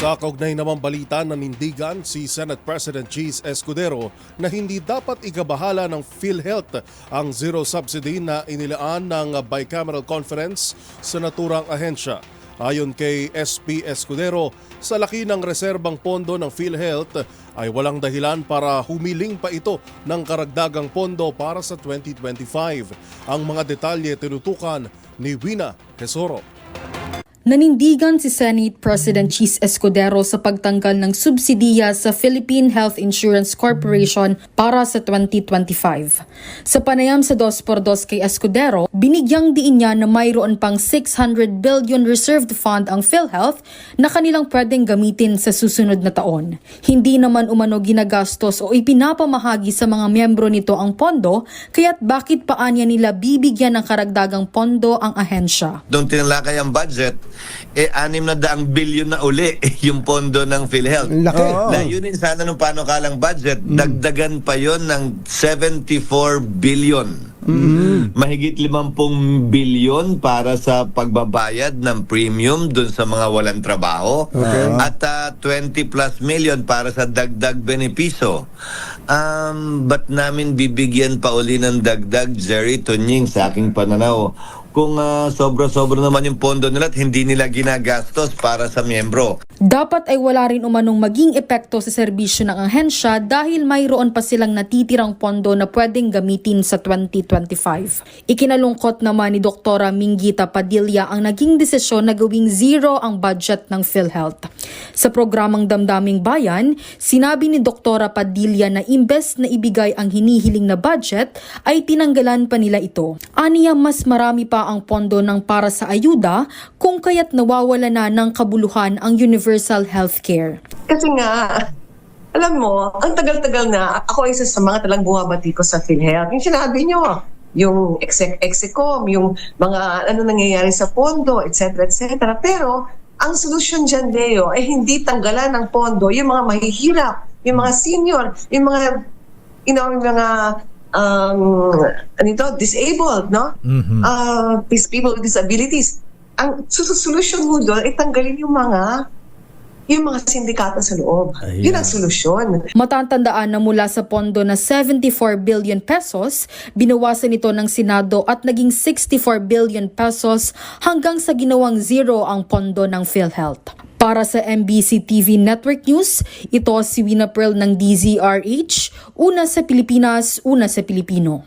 Sa kaugnay namang balita, nanindigan si Senate President Cheese Escudero na hindi dapat ikabahala ng PhilHealth ang zero subsidy na inilaan ng Bicameral Conference sa naturang ahensya. Ayon kay SP Escudero, sa laki ng reserbang pondo ng PhilHealth ay walang dahilan para humiling pa ito ng karagdagang pondo para sa 2025. Ang mga detalye tinutukan ni Wina Tesoro. Nanindigan si Senate President Cheese Escudero sa pagtanggal ng subsidiya sa Philippine Health Insurance Corporation para sa 2025. Sa panayam sa 2x2 kay Escudero, binigyang diin niya na mayroon pang 600 billion reserved fund ang PhilHealth na kanilang pwedeng gamitin sa susunod na taon. Hindi naman umano ginagastos o ipinapamahagi sa mga miyembro nito ang pondo, kaya't bakit paanya nila bibigyan ng karagdagang pondo ang ahensya? Doon tinalakay ang budget, 600 billion na uli yung pondo ng PhilHealth. Laki. Layunin sana ng panukalang budget, dagdagan pa yon ng 74 billion. Mahigit 50 billion para sa pagbabayad ng premium dun sa mga walang trabaho. At 20 plus million para sa dagdag benepisyo. Ba't namin bibigyan pa uli ng dagdag, Jerry Tunying, sa aking pananaw? Kung sobra-sobra naman yung pondo nila at hindi nila ginagastos para sa miyembro. Dapat ay wala rin umanong maging epekto sa serbisyo ng ahensya dahil mayroon pa silang natitirang pondo na pwedeng gamitin sa 2025. Ikinalungkot naman ni Dr. Minggita Padilla ang naging desisyon na gawing zero ang budget ng PhilHealth. Sa programang Damdaming Bayan, sinabi ni Dr. Padilla na imbes na ibigay ang hinihiling na budget ay tinanggalan pa nila ito. Aniya mas marami pa ang pondo ng para sa ayuda kung kaya't nawawala na ng kabuluhan ang universal healthcare. Kasi nga, alam mo, ang tagal-tagal na, ako isa sa mga talang bumabati ko sa PhilHealth. Yung sinabi nyo, yung execom, yung mga ano nangyayari sa pondo, etc. etc. Pero, ang solusyon dyan, Leo, ay hindi tanggalan ng pondo yung mga mahihirap, yung mga senior, yung mga, yung mga disabled, no? These people with disabilities. Ang solusyon mo doon ay tanggalin yung mga sindikato sa loob. Yun ang solusyon. Matatandaan na mula sa pondo na 74 billion pesos, binawasan ito ng Senado at naging 64 billion pesos hanggang sa ginawang zero ang pondo ng PhilHealth. Para sa MBC TV Network News, ito si Wina Pearl ng DZRH, una sa Pilipinas, una sa Pilipino.